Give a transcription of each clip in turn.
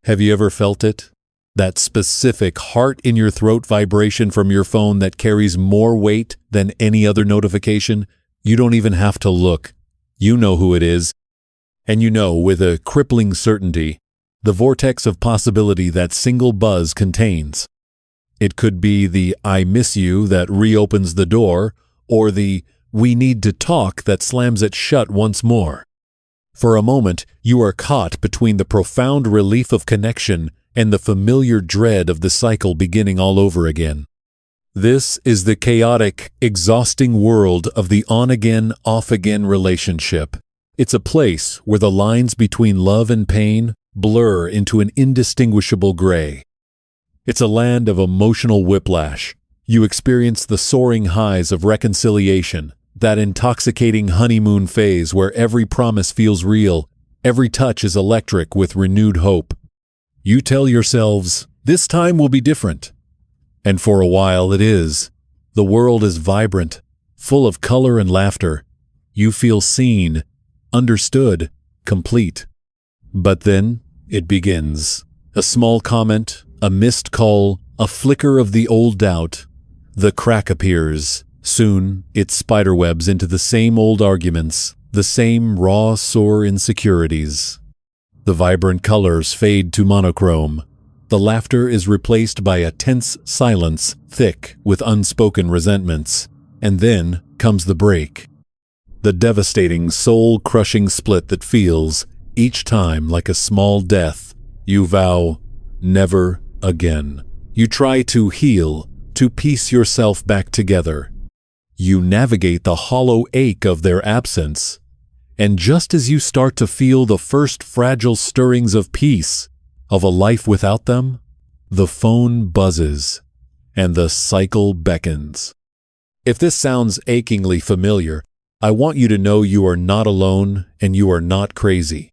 Have you ever felt it? That specific heart-in-your-throat vibration from your phone that carries more weight than any other notification? You don't even have to look. You know who it is. And you know, with a crippling certainty, the vortex of possibility that single buzz contains. It could be the "I miss you" that reopens the door, or the "we need to talk" that slams it shut once more. For a moment, you are caught between the profound relief of connection and the familiar dread of the cycle beginning all over again. This is the chaotic, exhausting world of the on-again, off-again relationship. It's a place where the lines between love and pain blur into an indistinguishable gray. It's a land of emotional whiplash. You experience the soaring highs of reconciliation, that intoxicating honeymoon phase where every promise feels real, every touch is electric with renewed hope. You tell yourselves, this time will be different. And for a while it is. The world is vibrant, full of color and laughter. You feel seen, understood, complete. But then it begins. A small comment, a missed call, a flicker of the old doubt. The crack appears. Soon it spiderwebs into the same old arguments, the same raw, sore insecurities. The vibrant colors fade to monochrome. The laughter is replaced by a tense silence, thick with unspoken resentments. And then comes the break. The devastating, soul-crushing split that feels, each time, like a small death. You vow, never again. You try to heal, to piece yourself back together. You navigate the hollow ache of their absence. And just as you start to feel the first fragile stirrings of peace, of a life without them, the phone buzzes, and the cycle beckons. If this sounds achingly familiar, I want you to know you are not alone and you are not crazy.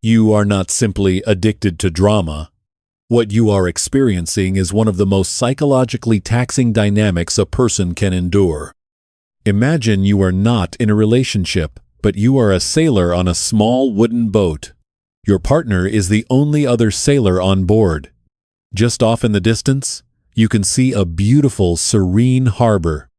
You are not simply addicted to drama. What you are experiencing is one of the most psychologically taxing dynamics a person can endure. Imagine you are not in a relationship, but you are a sailor on a small wooden boat. Your partner is the only other sailor on board. Just off in the distance, you can see a beautiful, serene harbor.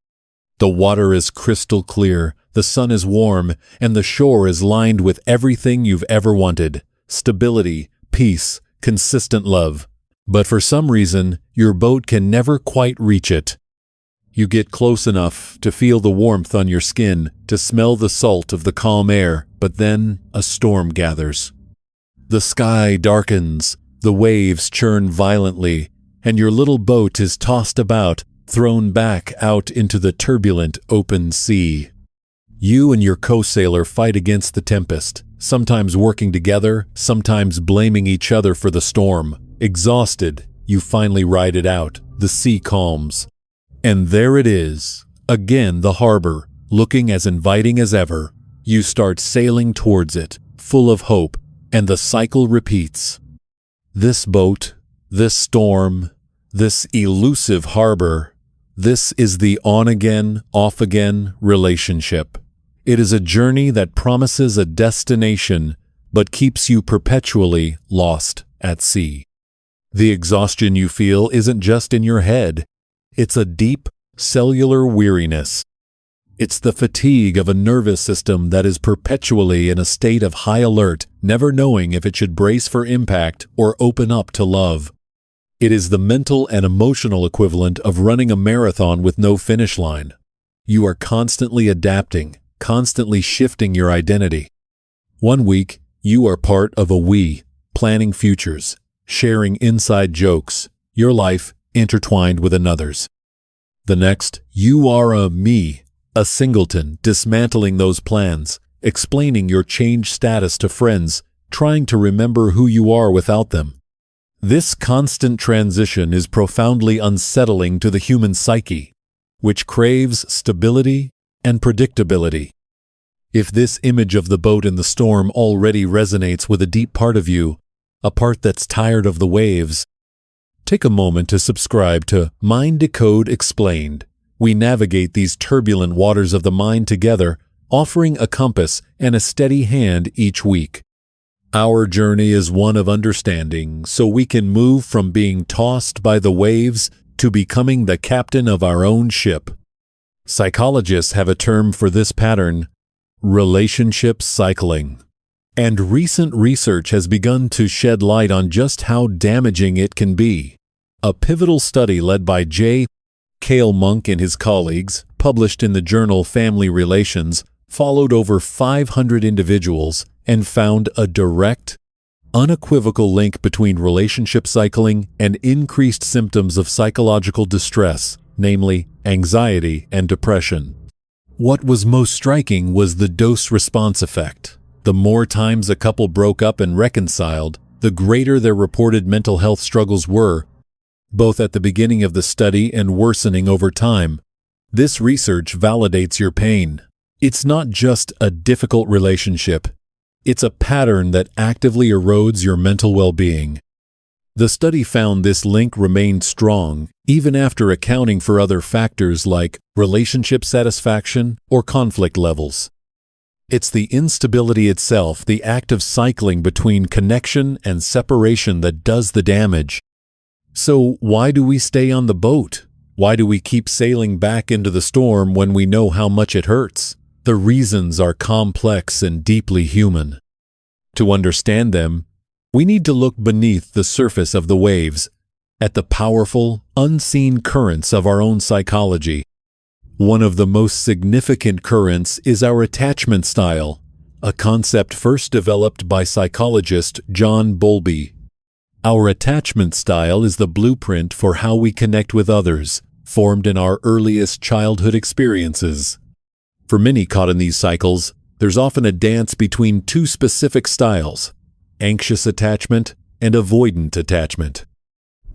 The water is crystal clear, the sun is warm, and the shore is lined with everything you've ever wanted: stability, peace, consistent love. But for some reason, your boat can never quite reach it. You get close enough to feel the warmth on your skin, to smell the salt of the calm air, but then a storm gathers. The sky darkens, the waves churn violently, and your little boat is tossed about, thrown back out into the turbulent open sea. You and your co-sailor fight against the tempest, sometimes working together, sometimes blaming each other for the storm. Exhausted, you finally ride it out. The sea calms. And there it is, again the harbor, looking as inviting as ever. You start sailing towards it, full of hope, and the cycle repeats. This boat, this storm, this elusive harbor, this is the on-again, off-again relationship. It is a journey that promises a destination, but keeps you perpetually lost at sea. The exhaustion you feel isn't just in your head. It's a deep, cellular weariness. It's the fatigue of a nervous system that is perpetually in a state of high alert, never knowing if it should brace for impact or open up to love. It is the mental and emotional equivalent of running a marathon with no finish line. You are constantly adapting, constantly shifting your identity. One week, you are part of a we, planning futures, sharing inside jokes, your life intertwined with another's. The next, you are a me, a singleton, dismantling those plans, explaining your changed status to friends, trying to remember who you are without them. This constant transition is profoundly unsettling to the human psyche, which craves stability and predictability. If this image of the boat in the storm already resonates with a deep part of you, a part that's tired of the waves, take a moment to subscribe to Decode Explained. We navigate these turbulent waters of the mind together, offering a compass and a steady hand each week. Our journey is one of understanding, so we can move from being tossed by the waves to becoming the captain of our own ship. Psychologists have a term for this pattern: relationship cycling. And recent research has begun to shed light on just how damaging it can be. A pivotal study led by J. Cale Monk and his colleagues, published in the journal Family Relations, followed over 500 individuals and found a direct, unequivocal link between relationship cycling and increased symptoms of psychological distress, namely anxiety and depression. What was most striking was the dose-response effect. The more times a couple broke up and reconciled, the greater their reported mental health struggles were, both at the beginning of the study and worsening over time. This research validates your pain. It's not just a difficult relationship. It's a pattern that actively erodes your mental well-being. The study found this link remained strong, even after accounting for other factors like relationship satisfaction or conflict levels. It's the instability itself, the act of cycling between connection and separation, that does the damage. So why do we stay on the boat? Why do we keep sailing back into the storm when we know how much it hurts? The reasons are complex and deeply human. To understand them, we need to look beneath the surface of the waves, at the powerful, unseen currents of our own psychology. One of the most significant currents is our attachment style, a concept first developed by psychologist John Bowlby. Our attachment style is the blueprint for how we connect with others, formed in our earliest childhood experiences. For many caught in these cycles, there's often a dance between two specific styles: anxious attachment and avoidant attachment.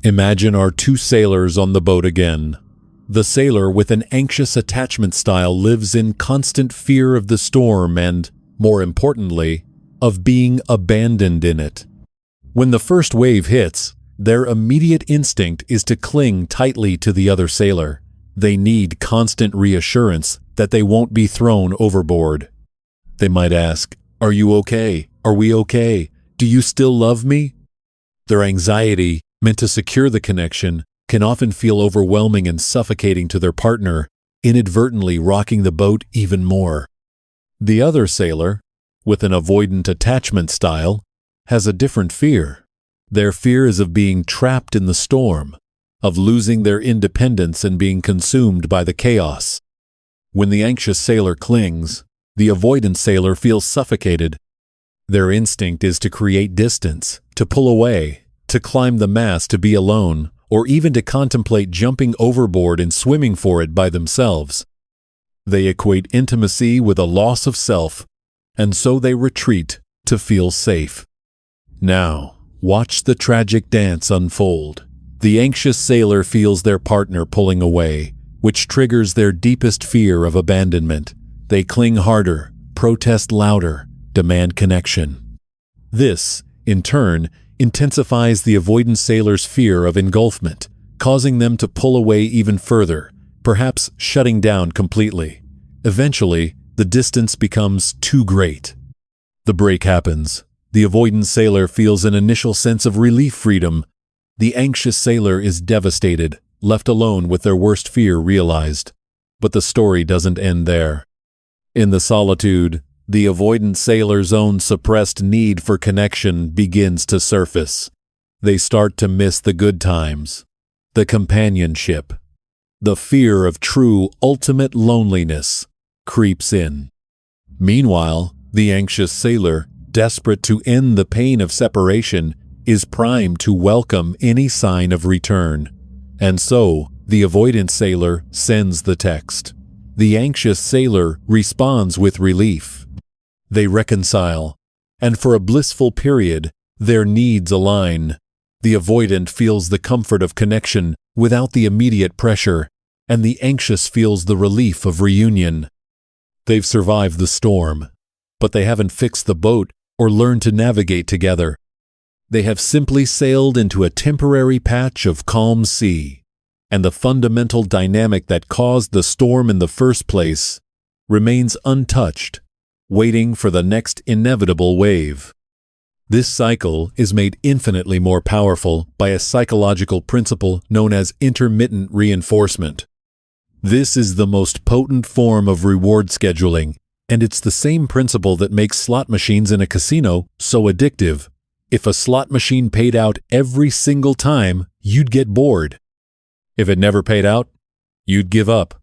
Imagine our two sailors on the boat again. The sailor with an anxious attachment style lives in constant fear of the storm and, more importantly, of being abandoned in it. When the first wave hits, their immediate instinct is to cling tightly to the other sailor. They need constant reassurance that they won't be thrown overboard. They might ask, "Are you okay? Are we okay? Do you still love me?" Their anxiety, meant to secure the connection, can often feel overwhelming and suffocating to their partner, inadvertently rocking the boat even more. The other sailor, with an avoidant attachment style, has a different fear. Their fear is of being trapped in the storm, of losing their independence and being consumed by the chaos. When the anxious sailor clings, the avoidant sailor feels suffocated. Their instinct is to create distance, to pull away, to climb the mast to be alone, or even to contemplate jumping overboard and swimming for it by themselves. They equate intimacy with a loss of self, and so they retreat to feel safe. Now, watch the tragic dance unfold. The anxious sailor feels their partner pulling away, which triggers their deepest fear of abandonment. They cling harder, protest louder, demand connection. This, in turn, intensifies the avoidant sailor's fear of engulfment, causing them to pull away even further, perhaps shutting down completely. Eventually, the distance becomes too great. The break happens. The avoidant sailor feels an initial sense of relief freedom. The anxious sailor is devastated, left alone with their worst fear realized. But the story doesn't end there. In the solitude, the avoidant sailor's own suppressed need for connection begins to surface. They start to miss the good times, the companionship. The fear of true, ultimate loneliness creeps in. Meanwhile, the anxious sailor, desperate to end the pain of separation, is primed to welcome any sign of return. And so, the avoidant sailor sends the text. The anxious sailor responds with relief. They reconcile, and for a blissful period, their needs align. The avoidant feels the comfort of connection without the immediate pressure, and the anxious feels the relief of reunion. They've survived the storm, but they haven't fixed the boat or learned to navigate together. They have simply sailed into a temporary patch of calm sea, and the fundamental dynamic that caused the storm in the first place remains untouched, waiting for the next inevitable wave. This cycle is made infinitely more powerful by a psychological principle known as intermittent reinforcement. This is the most potent form of reward scheduling, and it's the same principle that makes slot machines in a casino so addictive. If a slot machine paid out every single time, you'd get bored. If it never paid out, you'd give up.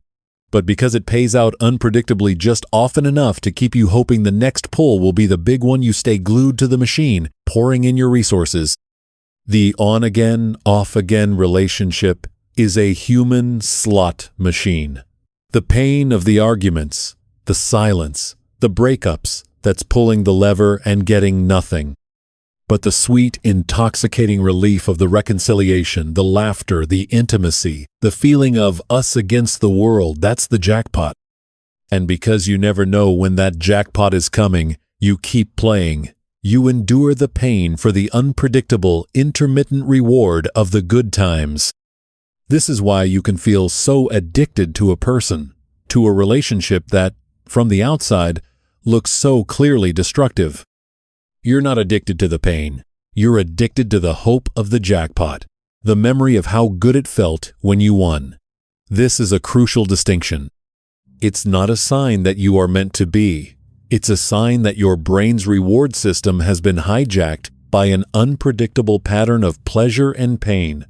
But because it pays out unpredictably just often enough to keep you hoping the next pull will be the big one, you stay glued to the machine, pouring in your resources. The on-again, off-again relationship is a human slot machine. The pain of the arguments, the silence, the breakups, that's pulling the lever and getting nothing. But the sweet, intoxicating relief of the reconciliation, the laughter, the intimacy, the feeling of us against the world, that's the jackpot. And because you never know when that jackpot is coming, you keep playing. You endure the pain for the unpredictable, intermittent reward of the good times. This is why you can feel so addicted to a person, to a relationship that, from the outside, looks so clearly destructive. You're not addicted to the pain. You're addicted to the hope of the jackpot, the memory of how good it felt when you won. This is a crucial distinction. It's not a sign that you are meant to be. It's a sign that your brain's reward system has been hijacked by an unpredictable pattern of pleasure and pain.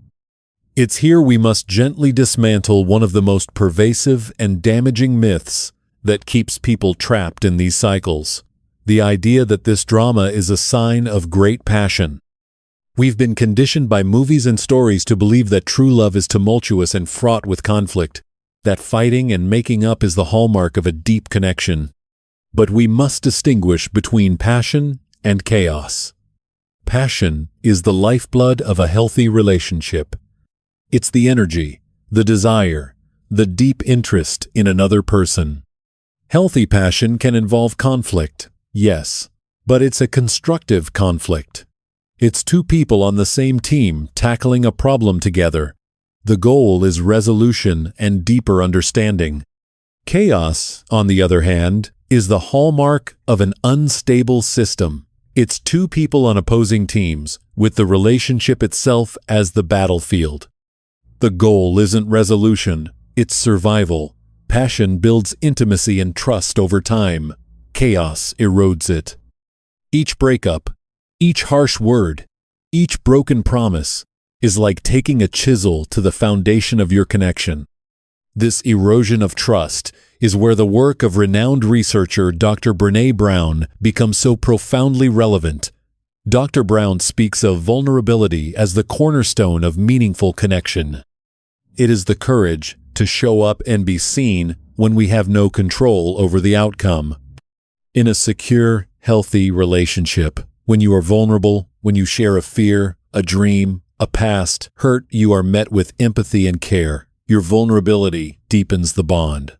It's here we must gently dismantle one of the most pervasive and damaging myths that keeps people trapped in these cycles. The idea that this drama is a sign of great passion. We've been conditioned by movies and stories to believe that true love is tumultuous and fraught with conflict, that fighting and making up is the hallmark of a deep connection. But we must distinguish between passion and chaos. Passion is the lifeblood of a healthy relationship. It's the energy, the desire, the deep interest in another person. Healthy passion can involve conflict. Yes, but it's a constructive conflict. It's two people on the same team tackling a problem together. The goal is resolution and deeper understanding. Chaos, on the other hand, is the hallmark of an unstable system. It's two people on opposing teams, with the relationship itself as the battlefield. The goal isn't resolution, it's survival. Passion builds intimacy and trust over time. Chaos erodes it. Each breakup, each harsh word, each broken promise is like taking a chisel to the foundation of your connection. This erosion of trust is where the work of renowned researcher Dr. Brené Brown becomes so profoundly relevant. Dr. Brown speaks of vulnerability as the cornerstone of meaningful connection. It is the courage to show up and be seen when we have no control over the outcome. In a secure, healthy relationship, when you are vulnerable, when you share a fear, a dream, a past hurt, you are met with empathy and care. Your vulnerability deepens the bond.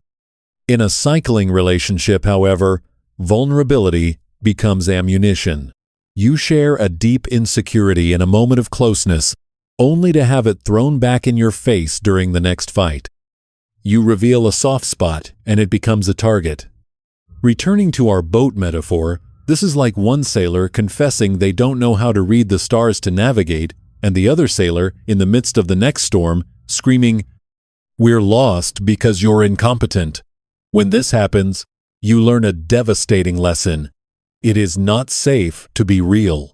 In a cycling relationship, however, vulnerability becomes ammunition. You share a deep insecurity in a moment of closeness, only to have it thrown back in your face during the next fight. You reveal a soft spot, and it becomes a target. Returning to our boat metaphor, this is like one sailor confessing they don't know how to read the stars to navigate, and the other sailor, in the midst of the next storm, screaming, "We're lost because you're incompetent." When this happens, you learn a devastating lesson. It is not safe to be real.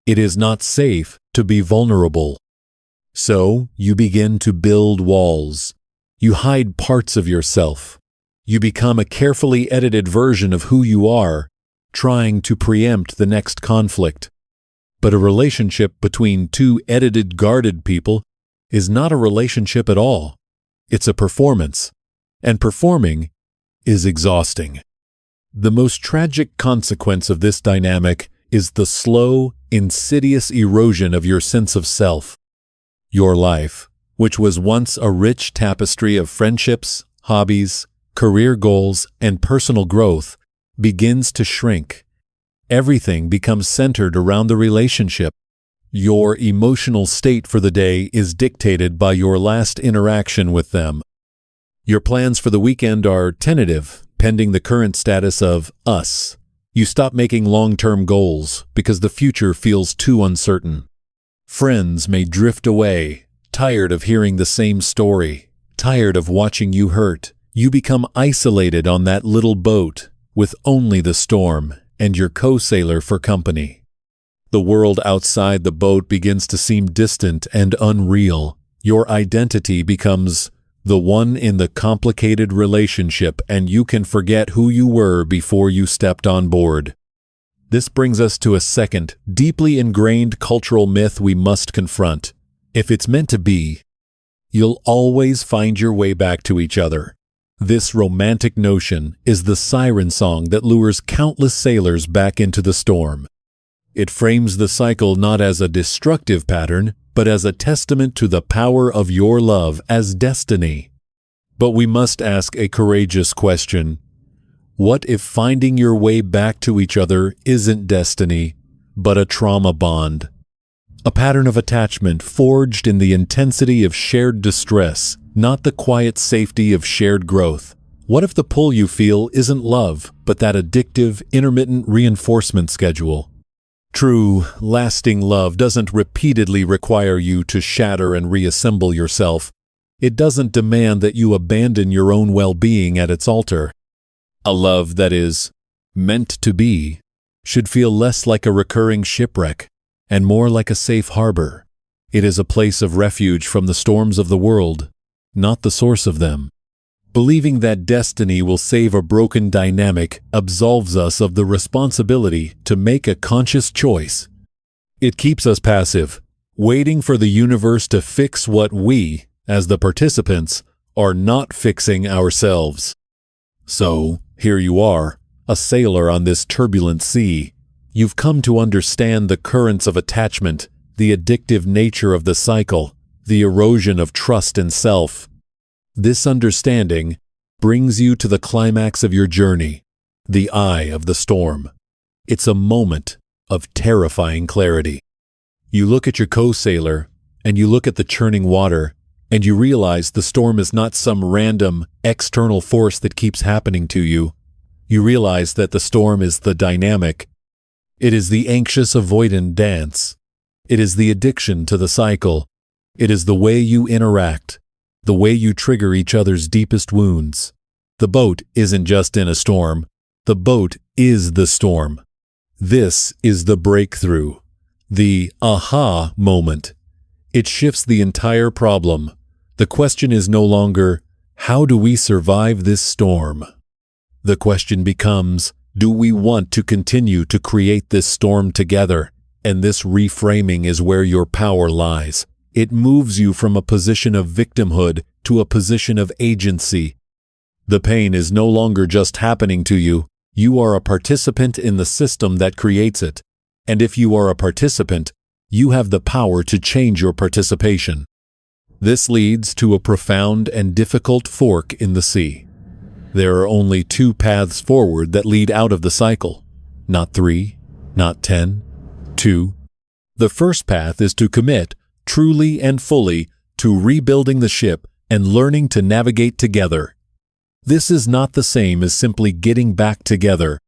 It is not safe to be vulnerable. So you begin to build walls. You hide parts of yourself. You become a carefully edited version of who you are, trying to preempt the next conflict. But a relationship between two edited, guarded people is not a relationship at all. It's a performance. And performing is exhausting. The most tragic consequence of this dynamic is the slow, insidious erosion of your sense of self. Your life, which was once a rich tapestry of friendships, hobbies, career goals, and personal growth, begins to shrink. Everything becomes centered around the relationship. Your emotional state for the day is dictated by your last interaction with them. Your plans for the weekend are tentative, pending the current status of us. You stop making long-term goals because the future feels too uncertain. Friends may drift away, tired of hearing the same story, tired of watching you hurt. You become isolated on that little boat with only the storm and your co-sailor for company. The world outside the boat begins to seem distant and unreal. Your identity becomes the one in the complicated relationship, and you can forget who you were before you stepped on board. This brings us to a second, deeply ingrained cultural myth we must confront. If it's meant to be, you'll always find your way back to each other. This romantic notion is the siren song that lures countless sailors back into the storm. It frames the cycle not as a destructive pattern, but as a testament to the power of your love as destiny. But we must ask a courageous question. What if finding your way back to each other isn't destiny, but a trauma bond? A pattern of attachment forged in the intensity of shared distress, not the quiet safety of shared growth. What if the pull you feel isn't love, but that addictive, intermittent reinforcement schedule? True, lasting love doesn't repeatedly require you to shatter and reassemble yourself. It doesn't demand that you abandon your own well-being at its altar. A love that is meant to be should feel less like a recurring shipwreck and more like a safe harbor. It is a place of refuge from the storms of the world, not the source of them. Believing that destiny will save a broken dynamic absolves us of the responsibility to make a conscious choice. It keeps us passive, waiting for the universe to fix what we, as the participants, are not fixing ourselves. So, here you are, a sailor on this turbulent sea. You've come to understand the currents of attachment, the addictive nature of the cycle, the erosion of trust and self. This understanding brings you to the climax of your journey, the eye of the storm. It's a moment of terrifying clarity. You look at your co-sailor, and you look at the churning water, and you realize the storm is not some random, external force that keeps happening to you. You realize that the storm is the dynamic. It is the anxious-avoidant dance. It is the addiction to the cycle. It is the way you interact, the way you trigger each other's deepest wounds. The boat isn't just in a storm. The boat is the storm. This is the breakthrough, the aha moment. It shifts the entire problem. The question is no longer, how do we survive this storm? The question becomes, do we want to continue to create this storm together? And this reframing is where your power lies. It moves you from a position of victimhood to a position of agency. The pain is no longer just happening to you. You are a participant in the system that creates it. And if you are a participant, you have the power to change your participation. This leads to a profound and difficult fork in the sea. There are only two paths forward that lead out of the cycle. Not 3, not 10, 2. The first path is to commit, truly and fully, to rebuilding the ship and learning to navigate together. This is not the same as simply getting back together.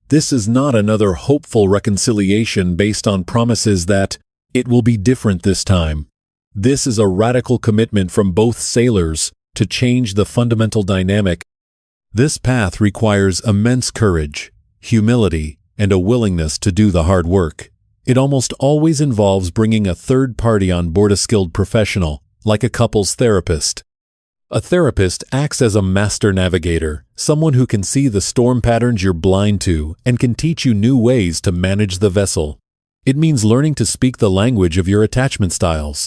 This is not another hopeful reconciliation based on promises that it will be different this time. This is a radical commitment from both sailors to change the fundamental dynamic. This path requires immense courage, humility, and a willingness to do the hard work. It almost always involves bringing a third party on board, a skilled professional, like a couple's therapist. A therapist acts as a master navigator, someone who can see the storm patterns you're blind to and can teach you new ways to manage the vessel. It means learning to speak the language of your attachment styles.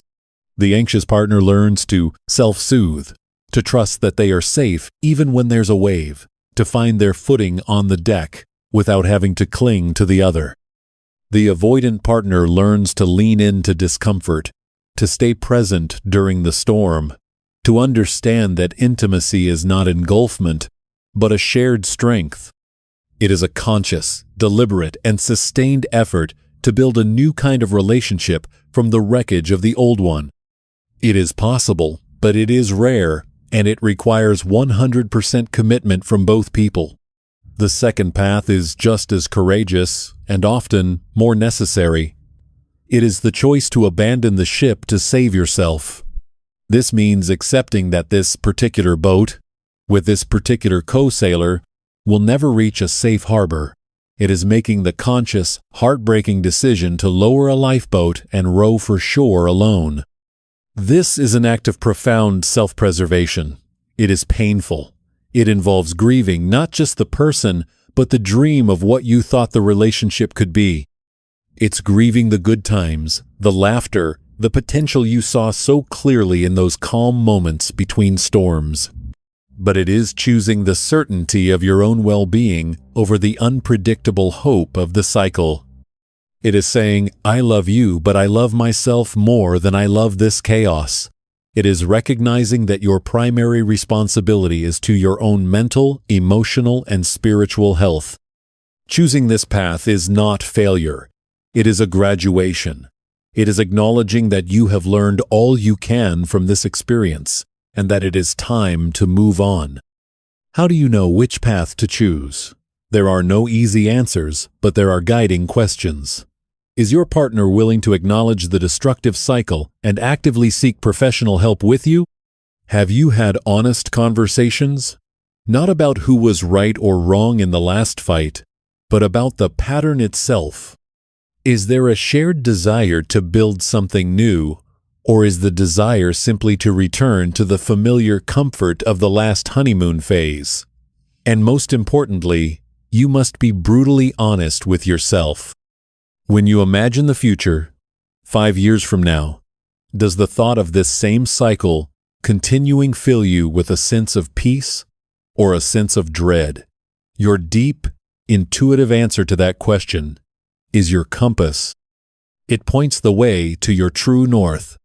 The anxious partner learns to self-soothe, to trust that they are safe even when there's a wave, to find their footing on the deck without having to cling to the other. The avoidant partner learns to lean into discomfort, to stay present during the storm, to understand that intimacy is not engulfment, but a shared strength. It is a conscious, deliberate, and sustained effort to build a new kind of relationship from the wreckage of the old one. It is possible, but it is rare, and it requires 100% commitment from both people. The second path is just as courageous and often more necessary. It is the choice to abandon the ship to save yourself. This means accepting that this particular boat, with this particular co-sailor, will never reach a safe harbor. It is making the conscious, heartbreaking decision to lower a lifeboat and row for shore alone. This is an act of profound self-preservation. It is painful. It involves grieving not just the person, but the dream of what you thought the relationship could be. It's grieving the good times, the laughter, the potential you saw so clearly in those calm moments between storms. But it is choosing the certainty of your own well-being over the unpredictable hope of the cycle. It is saying, I love you, but I love myself more than I love this chaos. It is recognizing that your primary responsibility is to your own mental, emotional, and spiritual health. Choosing this path is not failure. It is a graduation. It is acknowledging that you have learned all you can from this experience, and that it is time to move on. How do you know which path to choose? There are no easy answers, but there are guiding questions. Is your partner willing to acknowledge the destructive cycle and actively seek professional help with you? Have you had honest conversations? Not about who was right or wrong in the last fight, but about the pattern itself. Is there a shared desire to build something new, or is the desire simply to return to the familiar comfort of the last honeymoon phase? And most importantly, you must be brutally honest with yourself. When you imagine the future, 5 years from now, does the thought of this same cycle continuing fill you with a sense of peace or a sense of dread? Your deep, intuitive answer to that question is your compass. It points the way to your true north.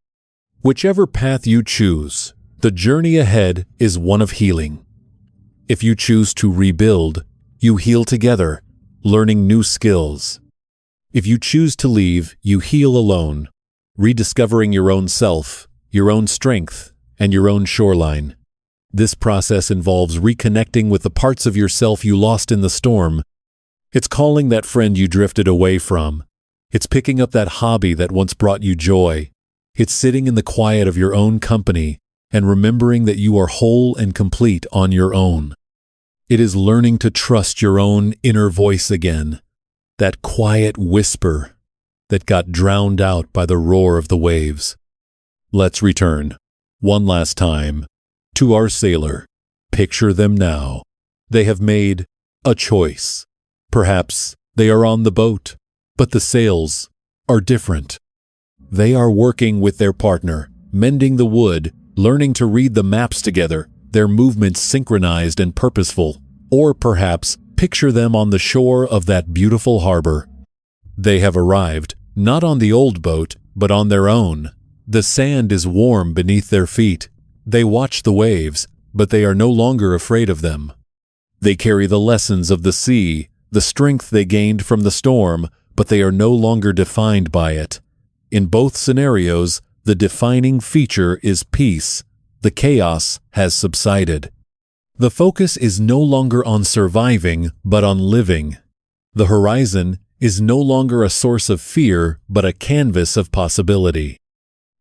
Whichever path you choose, the journey ahead is one of healing. If you choose to rebuild, you heal together, learning new skills. If you choose to leave, you heal alone, rediscovering your own self, your own strength, and your own shoreline. This process involves reconnecting with the parts of yourself you lost in the storm. It's calling that friend you drifted away from. It's picking up that hobby that once brought you joy. It's sitting in the quiet of your own company and remembering that you are whole and complete on your own. It is learning to trust your own inner voice again, that quiet whisper that got drowned out by the roar of the waves. Let's return, one last time, to our sailor. Picture them now. They have made a choice. Perhaps they are on the boat, but the sails are different. They are working with their partner, mending the wood, learning to read the maps together, their movements synchronized and purposeful. Or perhaps picture them on the shore of that beautiful harbor. They have arrived, not on the old boat, but on their own. The sand is warm beneath their feet. They watch the waves, but they are no longer afraid of them. They carry the lessons of the sea, the strength they gained from the storm, but they are no longer defined by it. In both scenarios, the defining feature is peace. The chaos has subsided. The focus is no longer on surviving, but on living. The horizon is no longer a source of fear, but a canvas of possibility.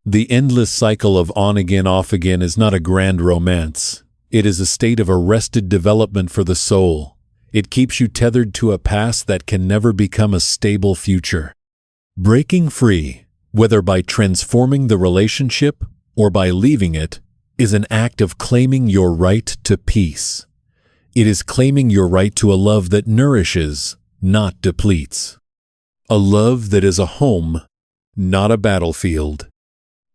The endless cycle of on-again, off-again is not a grand romance. It is a state of arrested development for the soul. It keeps you tethered to a past that can never become a stable future. Breaking free, whether by transforming the relationship or by leaving it, is an act of claiming your right to peace. It is claiming your right to a love that nourishes, not depletes. A love that is a home, not a battlefield.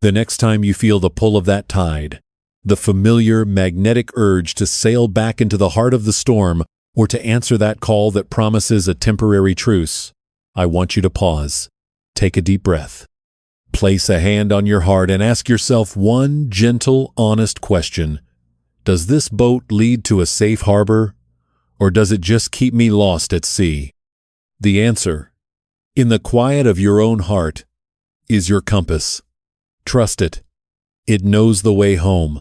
The next time you feel the pull of that tide, the familiar magnetic urge to sail back into the heart of the storm or to answer that call that promises a temporary truce, I want you to pause, take a deep breath. Place a hand on your heart and ask yourself one gentle, honest question. Does this boat lead to a safe harbor, or does it just keep me lost at sea? The answer, in the quiet of your own heart, is your compass. Trust it. It knows the way home.